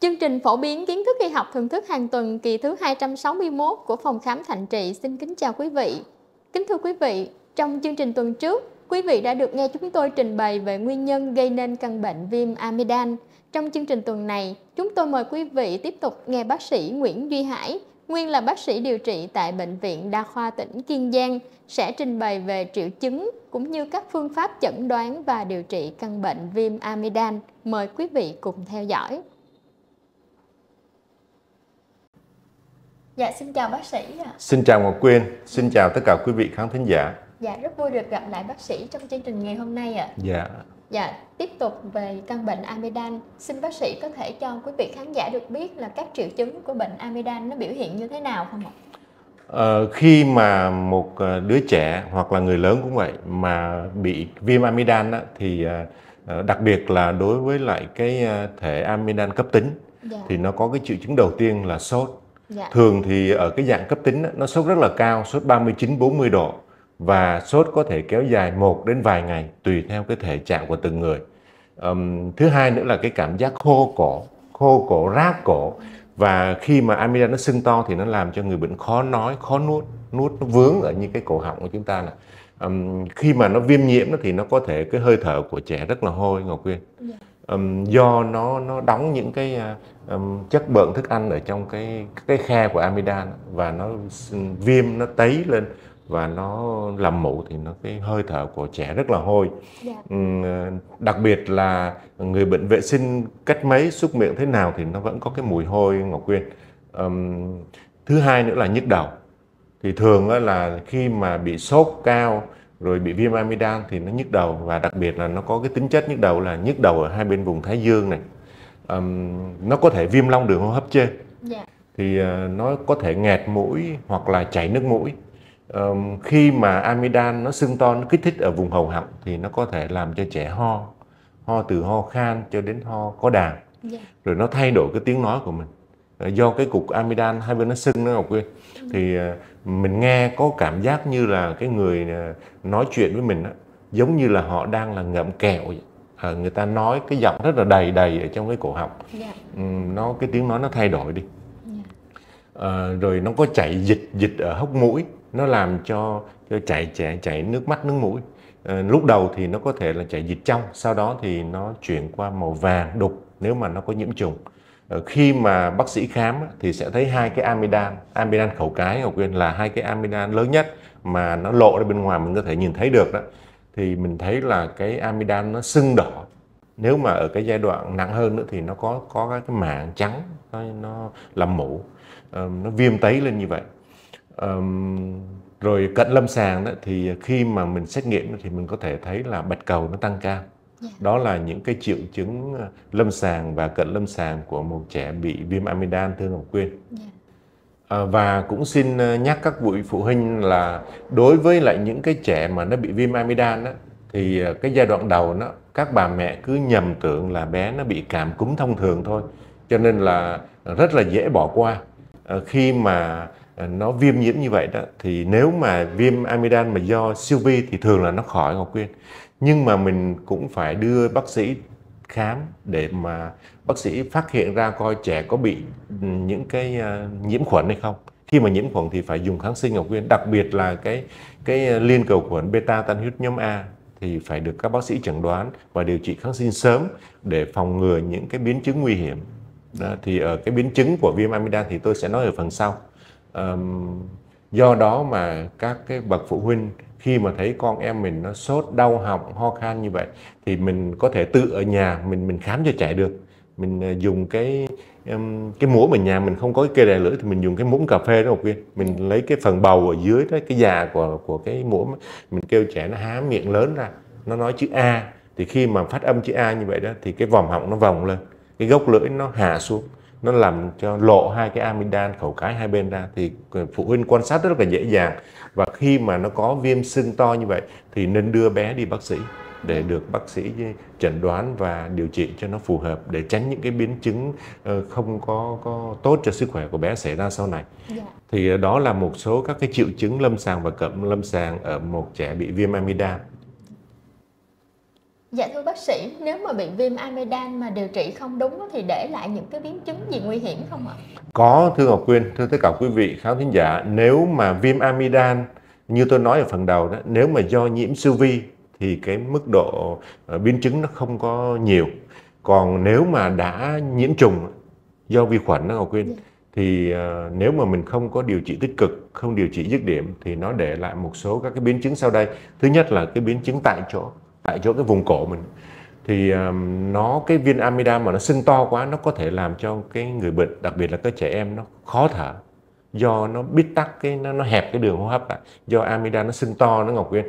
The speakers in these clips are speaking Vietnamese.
Chương trình phổ biến kiến thức y học thường thức hàng tuần kỳ thứ 261 của Phòng Khám Thạnh Trị xin kính chào quý vị. Kính thưa quý vị, trong chương trình tuần trước, quý vị đã được nghe chúng tôi trình bày về nguyên nhân gây nên căn bệnh viêm amidan. Trong chương trình tuần này, chúng tôi mời quý vị tiếp tục nghe bác sĩ Nguyễn Duy Hải, nguyên là bác sĩ điều trị tại Bệnh viện Đa khoa tỉnh Kiên Giang, sẽ trình bày về triệu chứng cũng như các phương pháp chẩn đoán và điều trị căn bệnh viêm amidan. Mời quý vị cùng theo dõi. Dạ, xin chào bác sĩ. Xin chào Ngọc Quyên, xin chào tất cả quý vị khán thính giả. Dạ, rất vui được gặp lại bác sĩ trong chương trình ngày hôm nay ạ. Dạ, tiếp tục về căn bệnh amidan, xin bác sĩ có thể cho quý vị khán giả được biết là các triệu chứng của bệnh amidan nó biểu hiện như thế nào không ạ? Khi mà một đứa trẻ hoặc là người lớn cũng vậy mà bị viêm amidan đó, thì đặc biệt là đối với lại cái thể amidan cấp tính, thì nó có cái triệu chứng đầu tiên là sốt. Thường thì ở cái dạng cấp tính đó, nó sốt rất là cao, sốt 39-40 độ và sốt có thể kéo dài 1 đến vài ngày tùy theo cái thể trạng của từng người. Thứ hai nữa là cái cảm giác khô cổ, rát cổ, và khi mà amidan nó sưng to thì nó làm cho người bệnh khó nói, khó nuốt nó vướng ở những cái cổ họng của chúng ta. Khi mà nó viêm nhiễm thì nó có thể cái hơi thở của trẻ rất là hôi, Ngọc Quyên. Do nó đóng những cái chất bợn thức ăn ở trong cái khe của amidan và nó viêm, nó tấy lên và nó làm mủ thì cái hơi thở của trẻ rất là hôi. Đặc biệt là người bệnh vệ sinh cách mấy, súc miệng thế nào thì nó vẫn có cái mùi hôi, Ngọc Quyên. Thứ hai nữa là nhức đầu. Thì thường là khi mà bị sốt cao rồi bị viêm amidan thì nó nhức đầu, và đặc biệt là nó có cái tính chất nhức đầu là nhức đầu ở hai bên vùng thái dương này. Nó có thể viêm long đường hô hấp trên, thì nó có thể nghẹt mũi hoặc là chảy nước mũi. Khi mà amidan nó sưng to, nó kích thích ở vùng hầu họng thì nó có thể làm cho trẻ ho từ ho khan cho đến ho có đàm. Rồi nó thay đổi cái tiếng nói của mình. Do cái cục amidan hai bên nó sưng đó, Ngọc Quyên, thì mình nghe có cảm giác như là cái người nói chuyện với mình giống như là họ đang là ngậm kẹo vậy. Người ta nói cái giọng rất là đầy ở trong cái cổ họng. Cái tiếng nói nó thay đổi đi. Rồi nó có chảy dịch ở hốc mũi, nó làm cho chảy nước mắt, nước mũi. Lúc đầu thì nó có thể là chảy dịch trong, sau đó thì nó chuyển qua màu vàng đục nếu mà nó có nhiễm trùng. Khi mà bác sĩ khám thì sẽ thấy hai cái amidan khẩu cái, Ngọc Quyên, là hai cái amidan lớn nhất mà nó lộ ra bên ngoài mình có thể nhìn thấy được đó. Thì mình thấy là cái amidan nó sưng đỏ. Nếu mà ở cái giai đoạn nặng hơn nữa thì nó có cái mảng trắng, nó làm mủ, nó viêm tấy lên như vậy. Rồi cận lâm sàng đó, thì khi mà mình xét nghiệm thì mình có thể thấy là bạch cầu nó tăng cao. Đó là những cái triệu chứng lâm sàng và cận lâm sàng của một trẻ bị viêm amidan, thưa Ngọc Quyên. Và cũng xin nhắc các vị phụ huynh là đối với lại những cái trẻ mà nó bị viêm amidan thì cái giai đoạn đầu các bà mẹ cứ nhầm tưởng là bé nó bị cảm cúm thông thường thôi, cho nên là rất là dễ bỏ qua. Khi mà nó viêm nhiễm như vậy đó, thì nếu mà viêm amidan mà do siêu vi thì thường là nó khỏi, Ngọc Quyên. Nhưng mà mình cũng phải đưa bác sĩ khám để mà bác sĩ phát hiện ra coi trẻ có bị những cái nhiễm khuẩn hay không. Khi mà nhiễm khuẩn thì phải dùng kháng sinh, Ngọc Quyên. Đặc biệt là cái liên cầu khuẩn beta tan huyết nhóm A thì phải được các bác sĩ chẩn đoán và điều trị kháng sinh sớm để phòng ngừa những cái biến chứng nguy hiểm. Thì ở cái biến chứng của viêm amidan thì tôi sẽ nói ở phần sau. Do đó mà các cái bậc phụ huynh khi mà thấy con em mình nó sốt, đau họng, ho khan như vậy thì mình có thể tự ở nhà mình khám cho trẻ được. Mình dùng cái muỗng ở nhà, mình không có cái cây đè lưỡi thì mình dùng cái muỗng cà phê đó, Ngọc Quyên. Mình lấy cái phần bầu ở dưới đó, cái già của cái muỗng, mình kêu trẻ nó há miệng lớn ra, nó nói chữ A. Thì khi mà phát âm chữ A như vậy đó thì cái vòm họng nó vòng lên, cái gốc lưỡi nó hạ xuống, nó làm cho lộ hai cái amidan khẩu cái hai bên ra, thì phụ huynh quan sát rất là dễ dàng. Và khi mà nó có viêm sưng to như vậy thì nên đưa bé đi bác sĩ để được bác sĩ chẩn đoán và điều trị cho nó phù hợp, để tránh những cái biến chứng không có tốt cho sức khỏe của bé xảy ra sau này. Thì đó là một số các cái triệu chứng lâm sàng và cận lâm sàng ở một trẻ bị viêm amidan. Dạ thưa bác sĩ, nếu mà bị viêm amidan mà điều trị không đúng thì để lại những cái biến chứng gì nguy hiểm không ạ? Có, thưa Ngọc Quyên, thưa tất cả quý vị khán thính giả, nếu mà viêm amidan như tôi nói ở phần đầu đó, nếu mà do nhiễm siêu vi thì cái mức độ biến chứng nó không có nhiều. Còn nếu mà đã nhiễm trùng do vi khuẩn đó Ngọc Quyên, thì nếu mà mình không có điều trị tích cực, không điều trị dứt điểm thì nó để lại một số các cái biến chứng sau đây. Thứ nhất là cái biến chứng tại chỗ cái vùng cổ mình. Thì cái viên amidan mà nó sưng to quá, nó có thể làm cho cái người bệnh, đặc biệt là các trẻ em, nó khó thở, do nó bít tắc nó hẹp cái đường hô hấp lại, do amidan nó sưng to nó Ngọc Quyên.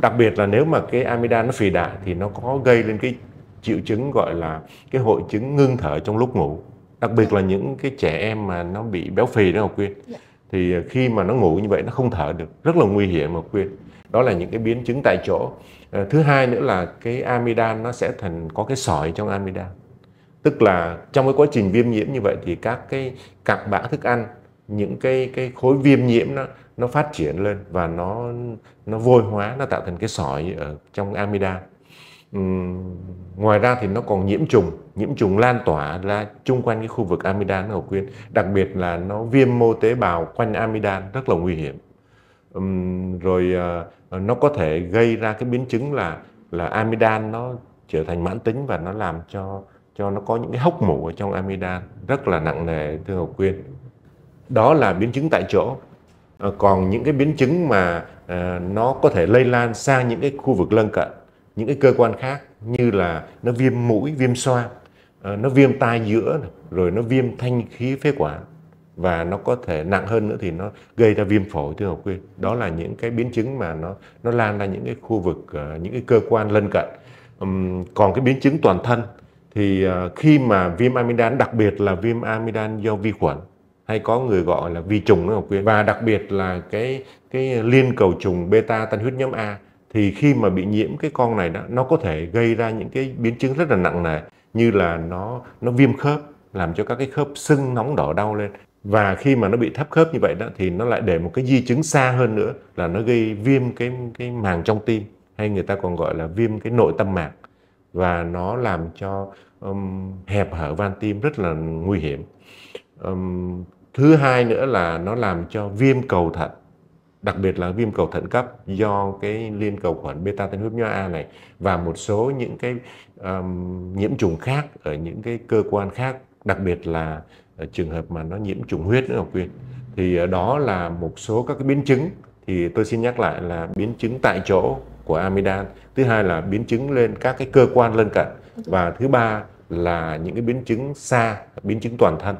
Đặc biệt là nếu mà cái amidan nó phì đại thì nó có gây lên cái triệu chứng gọi là cái hội chứng ngưng thở trong lúc ngủ, đặc biệt là những cái trẻ em mà nó bị béo phì đó Ngọc Quyên. Thì khi mà nó ngủ như vậy nó không thở được, rất là nguy hiểm Ngọc Quyên. Đó là những cái biến chứng tại chỗ. Thứ hai nữa là cái amidan nó sẽ có cái sỏi trong amidan, tức là trong cái quá trình viêm nhiễm như vậy thì các cái cặn bã thức ăn, những cái khối viêm nhiễm nó phát triển lên và nó vôi hóa, nó tạo thành cái sỏi ở trong amidan. Ngoài ra thì nó còn nhiễm trùng lan tỏa ra chung quanh cái khu vực amidan Ngọc Quyên, đặc biệt là nó viêm mô tế bào quanh amidan, rất là nguy hiểm. Rồi nó có thể gây ra cái biến chứng là amidan nó trở thành mãn tính và nó làm cho nó có những cái hốc mủ ở trong amidan rất là nặng nề thưa Ngọc Quyên. Đó là biến chứng tại chỗ. Còn những cái biến chứng mà nó có thể lây lan sang những cái khu vực lân cận, những cái cơ quan khác, như là nó viêm mũi, viêm xoang, nó viêm tai giữa, rồi nó viêm thanh khí phế quản, và nó có thể nặng hơn nữa thì nó gây ra viêm phổi thưa Ngọc Quyên. Đó là những cái biến chứng mà nó lan ra những cái khu vực, những cái cơ quan lân cận. Còn cái biến chứng toàn thân thì khi mà viêm amidan, đặc biệt là viêm amidan do vi khuẩn, hay có người gọi là vi trùng đó Ngọc Quyên, và đặc biệt là cái liên cầu trùng beta tan huyết nhóm A, thì khi mà bị nhiễm cái con này đó, nó có thể gây ra những cái biến chứng rất là nặng nề, như là nó viêm khớp, làm cho các cái khớp sưng nóng đỏ đau lên. Và khi mà nó bị thấp khớp như vậy đó thì nó lại để một cái di chứng xa hơn nữa, là nó gây viêm cái màng trong tim, hay người ta còn gọi là viêm cái nội tâm mạc, và nó làm cho hẹp hở van tim, rất là nguy hiểm. Thứ hai nữa là nó làm cho viêm cầu thận, đặc biệt là viêm cầu thận cấp do cái liên cầu khuẩn beta tan huyết nhóm A này, và một số những cái nhiễm trùng khác ở những cái cơ quan khác, đặc biệt là trường hợp mà nó nhiễm trùng huyết nữa Ngọc Quyên. Thì đó là một số các cái biến chứng. Thì tôi xin nhắc lại là biến chứng tại chỗ của amidan, thứ hai là biến chứng lên các cái cơ quan lân cận, và thứ ba là những cái biến chứng xa, biến chứng toàn thân.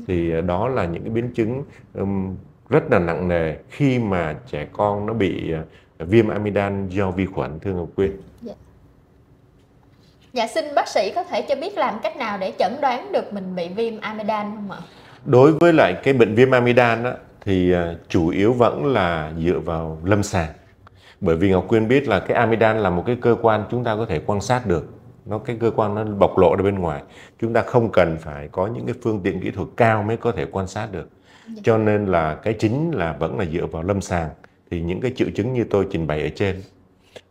Thì đó là những cái biến chứng rất là nặng nề khi mà trẻ con nó bị viêm amidan do vi khuẩn thưa Ngọc Quyên. Dạ xin bác sĩ có thể cho biết làm cách nào để chẩn đoán được mình bị viêm amidan không ạ? Đối với lại cái bệnh viêm amidan đó, thì chủ yếu vẫn là dựa vào lâm sàng. Bởi vì Ngọc Quyên biết là cái amidan là một cái cơ quan chúng ta có thể quan sát được. Cái cơ quan nó bộc lộ ra bên ngoài. Chúng ta không cần phải có những cái phương tiện kỹ thuật cao mới có thể quan sát được. Cho nên là cái chính là vẫn là dựa vào lâm sàng. Thì những cái triệu chứng như tôi trình bày ở trên,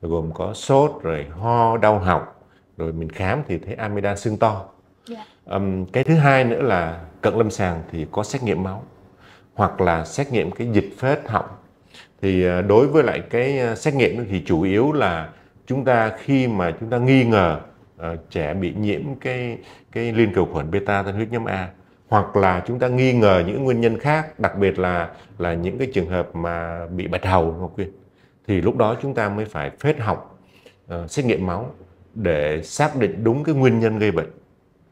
gồm có sốt, rồi ho, đau họng, rồi mình khám thì thấy amidan sưng to. Cái thứ hai nữa là cận lâm sàng thì có xét nghiệm máu, hoặc là xét nghiệm cái dịch phết họng. Thì đối với lại cái xét nghiệm thì chủ yếu là chúng ta khi mà chúng ta nghi ngờ trẻ bị nhiễm cái liên cầu khuẩn beta tan huyết nhóm A, hoặc là chúng ta nghi ngờ những nguyên nhân khác, đặc biệt là những cái trường hợp mà bị bạch hầu Ngọc Quyên, thì lúc đó chúng ta mới phải phết họng, xét nghiệm máu để xác định đúng cái nguyên nhân gây bệnh,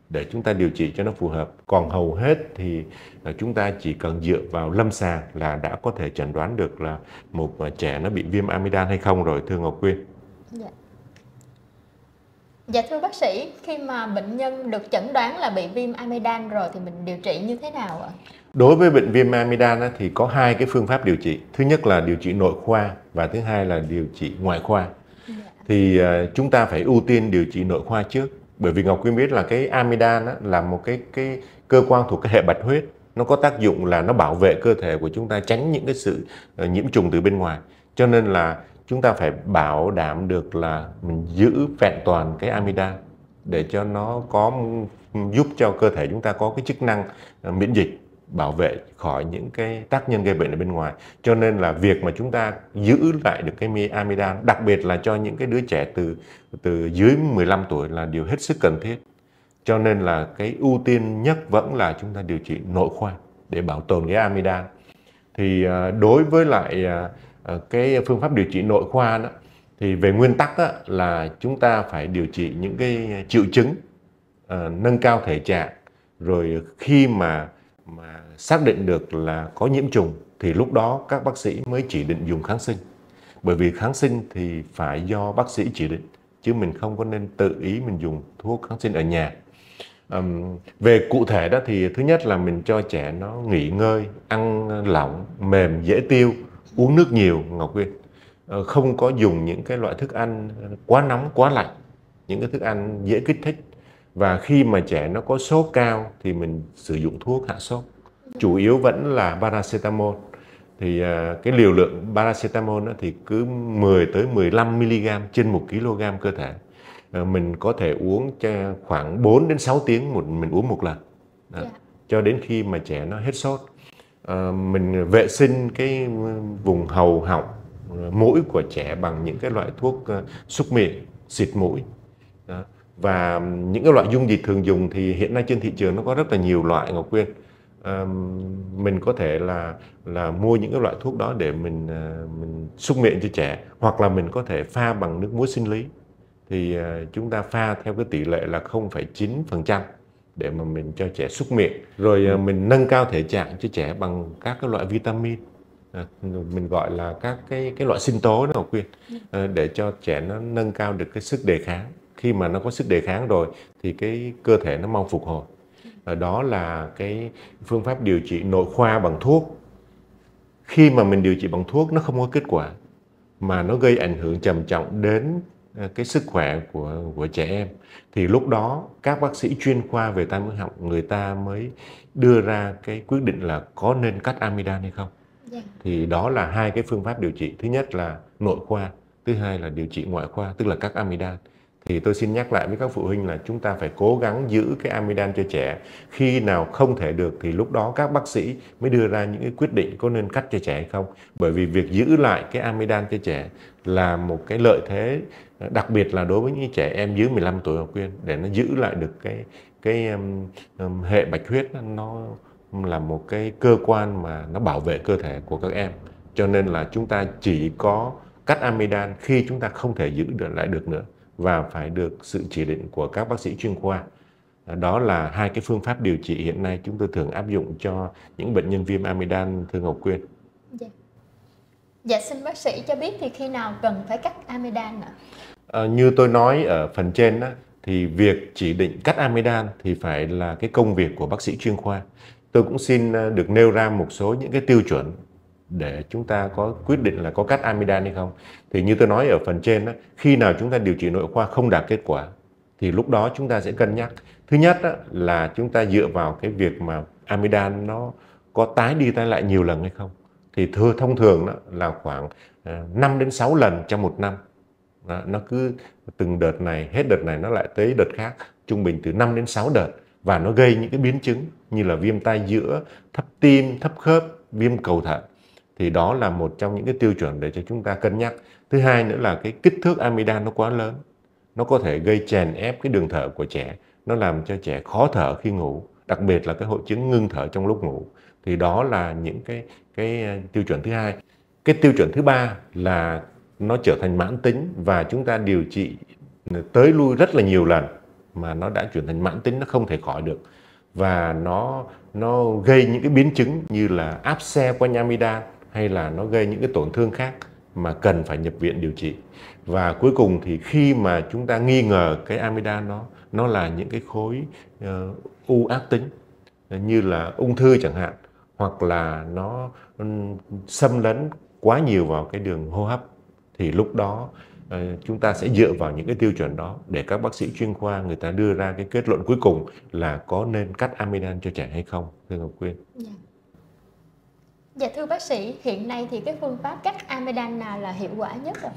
để chúng ta điều trị cho nó phù hợp. Còn hầu hết thì chúng ta chỉ cần dựa vào lâm sàng là đã có thể chẩn đoán được là một trẻ nó bị viêm amidan hay không rồi thưa Ngọc Quyên. Dạ thưa bác sĩ, khi mà bệnh nhân được chẩn đoán là bị viêm amidan rồi thì mình điều trị như thế nào ạ? Đối với bệnh viêm amidan thì có hai cái phương pháp điều trị. Thứ nhất là điều trị nội khoa và thứ hai là điều trị ngoại khoa. Thì chúng ta phải ưu tiên điều trị nội khoa trước. Bởi vì Ngọc Quyên biết là cái amidan là một cái cơ quan thuộc cái hệ bạch huyết. Nó có tác dụng là nó bảo vệ cơ thể của chúng ta tránh những cái sự nhiễm trùng từ bên ngoài. Cho nên là chúng ta phải bảo đảm được là mình giữ vẹn toàn cái amidan để cho nó có giúp cho cơ thể chúng ta có cái chức năng miễn dịch, bảo vệ khỏi những cái tác nhân gây bệnh ở bên ngoài. Cho nên là việc mà chúng ta giữ lại được cái amidan, đặc biệt là cho những cái đứa trẻ từ dưới 15 tuổi là điều hết sức cần thiết. Cho nên là cái ưu tiên nhất vẫn là chúng ta điều trị nội khoa để bảo tồn cái amidan. Thì đối với lại cái phương pháp điều trị nội khoa đó, thì về nguyên tắc đó, là chúng ta phải điều trị những cái triệu chứng, nâng cao thể trạng, rồi khi mà xác định được là có nhiễm trùng thì lúc đó các bác sĩ mới chỉ định dùng kháng sinh. Bởi vì kháng sinh thì phải do bác sĩ chỉ định, chứ mình không có nên tự ý mình dùng thuốc kháng sinh ở nhà. Về cụ thể đó thì thứ nhất là mình cho trẻ nó nghỉ ngơi, ăn lỏng, mềm, dễ tiêu, uống nước nhiều, Ngọc Quyên. Không có dùng những cái loại thức ăn quá nóng, quá lạnh, những cái thức ăn dễ kích thích. Và khi mà trẻ nó có sốt cao thì mình sử dụng thuốc hạ sốt. Chủ yếu vẫn là paracetamol. Thì cái liều lượng paracetamol thì cứ 10 tới 15 mg trên 1 kg cơ thể. Mình có thể uống cho khoảng 4 đến 6 tiếng mình uống một lần. Cho đến khi mà trẻ nó hết sốt. Mình vệ sinh cái vùng hầu họng, mũi của trẻ bằng những cái loại thuốc xúc miệng, xịt mũi. Và những cái loại dung dịch thường dùng thì hiện nay trên thị trường nó có rất là nhiều loại, Ngọc Quyên. Mình có thể là mua những cái loại thuốc đó để mình xúc miệng cho trẻ, hoặc là mình có thể pha bằng nước muối sinh lý. Thì chúng ta pha theo cái tỷ lệ là 0,9% để mà mình cho trẻ xúc miệng. Rồi mình nâng cao thể trạng cho trẻ bằng các cái loại vitamin, mình gọi là các cái loại sinh tố đó, Ngọc Quyên, để cho trẻ nó nâng cao được cái sức đề kháng. Khi mà nó có sức đề kháng rồi thì cái cơ thể nó mau phục hồi. Đó là cái phương pháp điều trị nội khoa bằng thuốc. Khi mà mình điều trị bằng thuốc nó không có kết quả mà nó gây ảnh hưởng trầm trọng đến cái sức khỏe của trẻ em, thì lúc đó các bác sĩ chuyên khoa về tai mũi họng người ta mới đưa ra cái quyết định là có nên cắt amidan hay không. Thì đó là hai cái phương pháp điều trị. Thứ nhất là nội khoa, thứ hai là điều trị ngoại khoa, tức là cắt amidan. Thì tôi xin nhắc lại với các phụ huynh là chúng ta phải cố gắng giữ cái amidan cho trẻ. Khi nào không thể được thì lúc đó các bác sĩ mới đưa ra những cái quyết định có nên cắt cho trẻ hay không. Bởi vì việc giữ lại cái amidan cho trẻ là một cái lợi thế, đặc biệt là đối với những trẻ em dưới 15 tuổi, Ngọc Quyên, để nó giữ lại được cái hệ bạch huyết. Nó là một cái cơ quan mà nó bảo vệ cơ thể của các em. Cho nên là chúng ta chỉ có cắt amidan khi chúng ta không thể giữ lại được nữa và phải được sự chỉ định của các bác sĩ chuyên khoa. Đó là hai cái phương pháp điều trị hiện nay chúng tôi thường áp dụng cho những bệnh nhân viêm amidan, thưa Ngọc Quyên. Dạ, xin bác sĩ cho biết thì khi nào cần phải cắt amidan ạ? Như tôi nói ở phần trên đó, thì việc chỉ định cắt amidan thì phải là cái công việc của bác sĩ chuyên khoa. Tôi cũng xin được nêu ra một số những cái tiêu chuẩn để chúng ta có quyết định là có cắt amidan hay không. Thì như tôi nói ở phần trên đó, khi nào chúng ta điều trị nội khoa không đạt kết quả thì lúc đó chúng ta sẽ cân nhắc. Thứ nhất đó, là chúng ta dựa vào cái việc mà amidan nó có tái đi tái lại nhiều lần hay không. Thì thông thường đó là khoảng 5 đến 6 lần trong một năm. Đó, nó cứ từng đợt này, hết đợt này nó lại tới đợt khác, trung bình từ 5 đến 6 đợt. Và nó gây những cái biến chứng như là viêm tai giữa, thấp tim, thấp khớp, viêm cầu thận. Thì đó là một trong những cái tiêu chuẩn để cho chúng ta cân nhắc. Thứ hai nữa là cái kích thước amidan nó quá lớn. Nó có thể gây chèn ép cái đường thở của trẻ. Nó làm cho trẻ khó thở khi ngủ. Đặc biệt là cái hội chứng ngưng thở trong lúc ngủ. Thì đó là những cái tiêu chuẩn thứ hai. Cái tiêu chuẩn thứ ba là nó trở thành mãn tính và chúng ta điều trị tới lui rất là nhiều lần mà nó đã chuyển thành mãn tính, nó không thể khỏi được. Và nó gây những cái biến chứng như là áp xe quanh amidan hay là nó gây những cái tổn thương khác mà cần phải nhập viện điều trị. Và cuối cùng thì khi mà chúng ta nghi ngờ cái amidan nó là những cái khối u ác tính như là ung thư chẳng hạn, hoặc là nó xâm lấn quá nhiều vào cái đường hô hấp, thì lúc đó chúng ta sẽ dựa vào những cái tiêu chuẩn đó để các bác sĩ chuyên khoa người ta đưa ra cái kết luận cuối cùng là có nên cắt amidan cho trẻ hay không, thưa Ngọc Quyên. Dạ thưa bác sĩ, hiện nay thì cái phương pháp cắt amidan nào là hiệu quả nhất ạ?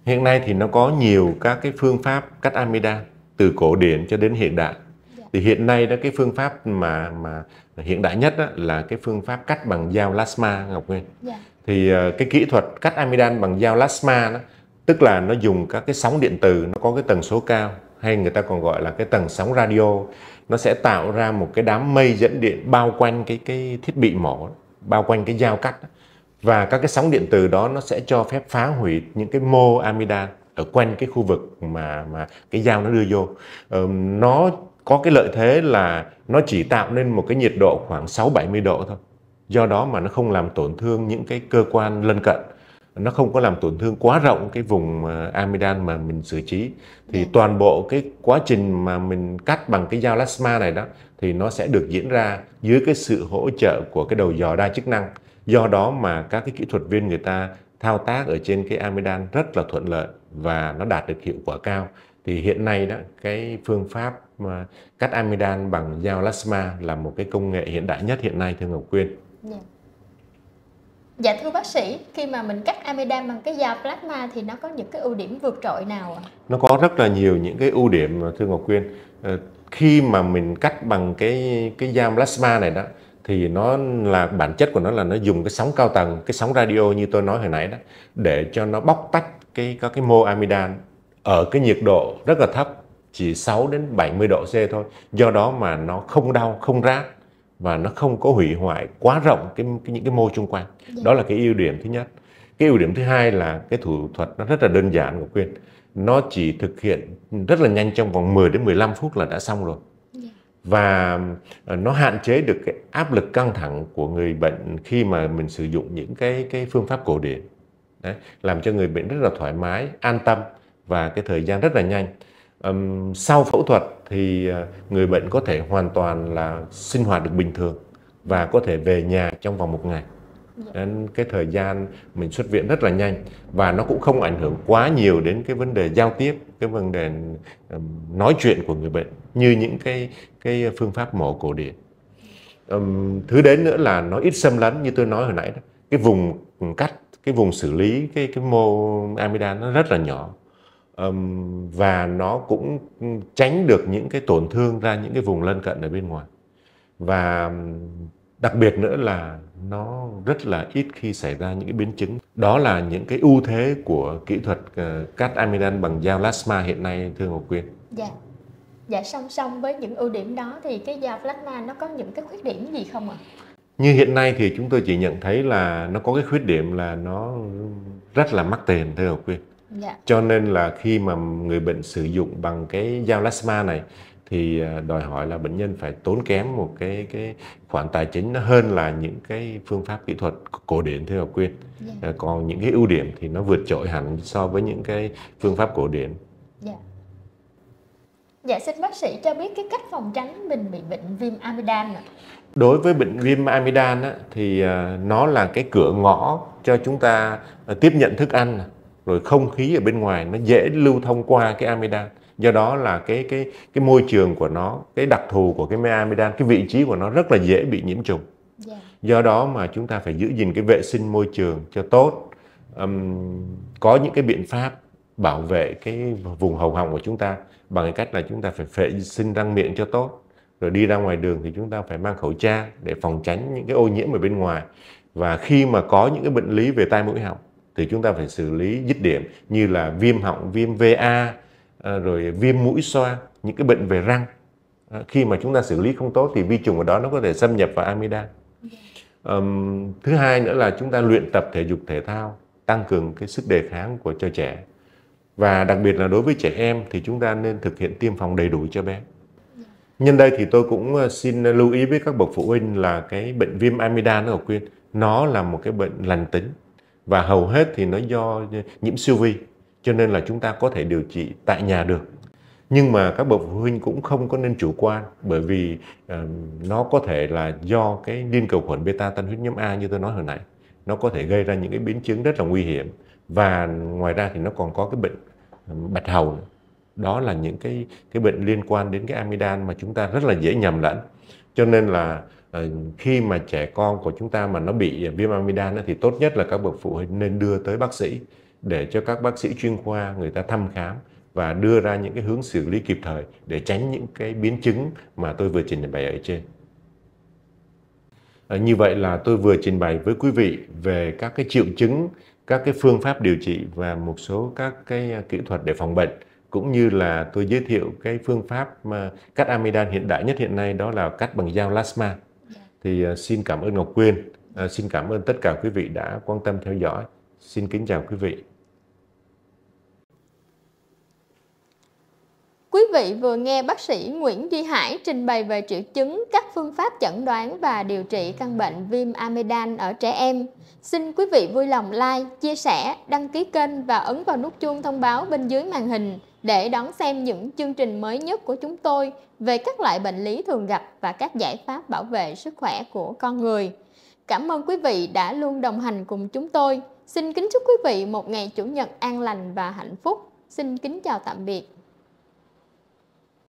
Hiện nay thì nó có nhiều các cái phương pháp cắt amidan từ cổ điển cho đến hiện đại. Dạ. Thì hiện nay đó cái phương pháp mà hiện đại nhất đó là cái phương pháp cắt bằng dao plasma, Ngọc Nguyên. Dạ. Thì cái kỹ thuật cắt amidan bằng dao plasma đó, tức là nó dùng các cái sóng điện từ, nó có cái tần số cao, hay người ta còn gọi là cái tần sóng radio. Nó sẽ tạo ra một cái đám mây dẫn điện bao quanh cái thiết bị mổ, bao quanh cái dao cắt. Và các cái sóng điện từ đó nó sẽ cho phép phá hủy những cái mô amidan ở quanh cái khu vực mà cái dao nó đưa vô. Nó có cái lợi thế là nó chỉ tạo nên một cái nhiệt độ khoảng 6-70 độ thôi. Do đó mà nó không làm tổn thương những cái cơ quan lân cận. Nó không có làm tổn thương quá rộng cái vùng amidan mà mình xử trí. Thì toàn bộ cái quá trình mà mình cắt bằng cái dao plasma này đó thì nó sẽ được diễn ra dưới cái sự hỗ trợ của cái đầu dò đa chức năng. Do đó mà các cái kỹ thuật viên người ta thao tác ở trên cái amidan rất là thuận lợi và nó đạt được hiệu quả cao. Thì hiện nay đó cái phương pháp mà cắt amidan bằng dao plasma là một cái công nghệ hiện đại nhất hiện nay, thưa Ngọc Quyên. Dạ. Dạ thưa bác sĩ, khi mà mình cắt amidan bằng cái dao plasma thì nó có những cái ưu điểm vượt trội nào ạ? Nó có rất là nhiều những cái ưu điểm, thưa Ngọc Quyên. Khi mà mình cắt bằng cái dao plasma này đó thì nó là bản chất của nó là nó dùng cái sóng cao tầng, cái sóng radio như tôi nói hồi nãy đó, để cho nó bóc tách các cái mô amidan ở cái nhiệt độ rất là thấp, chỉ 6 đến 70 độ C thôi. Do đó mà nó không đau, không rát và nó không có hủy hoại quá rộng những cái mô xung quanh. Đó là cái ưu điểm thứ nhất. Cái ưu điểm thứ hai là cái thủ thuật nó rất là đơn giản, Ngọc Quyên. Nó chỉ thực hiện rất là nhanh, trong vòng 10 đến 15 phút là đã xong rồi. Và nó hạn chế được cái áp lực căng thẳng của người bệnh khi mà mình sử dụng những cái phương pháp cổ điển. Đấy, làm cho người bệnh rất là thoải mái, an tâm và cái thời gian rất là nhanh. Sau phẫu thuật thì người bệnh có thể hoàn toàn là sinh hoạt được bình thường và có thể về nhà trong vòng 1 ngày. Nên cái thời gian mình xuất viện rất là nhanh và nó cũng không ảnh hưởng quá nhiều đến cái vấn đề giao tiếp, cái vấn đề nói chuyện của người bệnh như những cái phương pháp mổ cổ điển. Thứ đến nữa là nó ít xâm lấn, như tôi nói hồi nãy đó. Cái vùng cắt, cái vùng xử lý cái mô amidan nó rất là nhỏ. Và nó cũng tránh được những cái tổn thương ra những cái vùng lân cận ở bên ngoài. Và đặc biệt nữa là nó rất là ít khi xảy ra những cái biến chứng. Đó là những cái ưu thế của kỹ thuật cắt amidan bằng dao plasma hiện nay, thưa Ngọc Quyên. Dạ. Dạ, song song với những ưu điểm đó thì cái dao plasma nó có những cái khuyết điểm gì không ạ? Như hiện nay thì chúng tôi chỉ nhận thấy là nó có cái khuyết điểm là nó rất là mắc tiền, thưa Ngọc Quyên. Dạ. Cho nên là khi mà người bệnh sử dụng bằng cái dao plasma này thì đòi hỏi là bệnh nhân phải tốn kém một cái khoản tài chính nó hơn là những cái phương pháp kỹ thuật cổ điển, thưa Ngọc Quyên. Còn những cái ưu điểm thì nó vượt trội hẳn so với những cái phương pháp cổ điển. Dạ. Dạ, xin bác sĩ cho biết cái cách phòng tránh mình bị bệnh viêm amidan ạ. Đối với bệnh viêm amidan á, thì nó là cái cửa ngõ cho chúng ta tiếp nhận thức ăn, rồi không khí ở bên ngoài nó dễ lưu thông qua cái amidan. Do đó là cái môi trường của nó, cái đặc thù của cái amidan, cái vị trí của nó rất là dễ bị nhiễm trùng. Do đó mà chúng ta phải giữ gìn cái vệ sinh môi trường cho tốt. Có những cái biện pháp bảo vệ cái vùng hầu họng của chúng ta bằng cái cách là chúng ta phải vệ sinh răng miệng cho tốt. Rồi đi ra ngoài đường thì chúng ta phải mang khẩu trang để phòng tránh những cái ô nhiễm ở bên ngoài. Và khi mà có những cái bệnh lý về tai mũi họng thì chúng ta phải xử lý dứt điểm, như là viêm họng, viêm VA, rồi viêm mũi xoa, những cái bệnh về răng. Khi mà chúng ta xử lý không tốt thì vi trùng ở đó nó có thể xâm nhập vào amidan. Thứ hai nữa là chúng ta luyện tập thể dục thể thao, tăng cường cái sức đề kháng cho trẻ. Và đặc biệt là đối với trẻ em thì chúng ta nên thực hiện tiêm phòng đầy đủ cho bé. Nhân đây thì tôi cũng xin lưu ý với các bậc phụ huynh là cái bệnh viêm amidan ở Quyên, nó là một cái bệnh lành tính và hầu hết thì nó do nhiễm siêu vi, cho nên là chúng ta có thể điều trị tại nhà được. Nhưng mà các bậc phụ huynh cũng không có nên chủ quan, bởi vì nó có thể là do cái liên cầu khuẩn beta tan huyết nhóm A như tôi nói hồi nãy. Nó có thể gây ra những cái biến chứng rất là nguy hiểm. Và ngoài ra thì nó còn có cái bệnh bạch hầu nữa. Đó là những cái bệnh liên quan đến cái amidan mà chúng ta rất là dễ nhầm lẫn. Cho nên là Khi mà trẻ con của chúng ta mà nó bị viêm amidan thì tốt nhất là các bậc phụ huynh nên đưa tới bác sĩ để cho các bác sĩ chuyên khoa người ta thăm khám và đưa ra những cái hướng xử lý kịp thời để tránh những cái biến chứng mà tôi vừa trình bày ở trên. Như vậy là tôi vừa trình bày với quý vị về các cái triệu chứng, các cái phương pháp điều trị và một số các cái kỹ thuật để phòng bệnh, cũng như là tôi giới thiệu cái phương pháp mà cắt amidan hiện đại nhất hiện nay, đó là cắt bằng dao Lasma. Thì xin cảm ơn Ngọc Quyên, xin cảm ơn tất cả quý vị đã quan tâm theo dõi. Xin kính chào quý vị. Quý vị vừa nghe bác sĩ Nguyễn Duy Hải trình bày về triệu chứng, các phương pháp chẩn đoán và điều trị căn bệnh viêm amidan ở trẻ em. Xin quý vị vui lòng like, chia sẻ, đăng ký kênh và ấn vào nút chuông thông báo bên dưới màn hình để đón xem những chương trình mới nhất của chúng tôi về các loại bệnh lý thường gặp và các giải pháp bảo vệ sức khỏe của con người. Cảm ơn quý vị đã luôn đồng hành cùng chúng tôi. Xin kính chúc quý vị một ngày Chủ nhật an lành và hạnh phúc. Xin kính chào tạm biệt.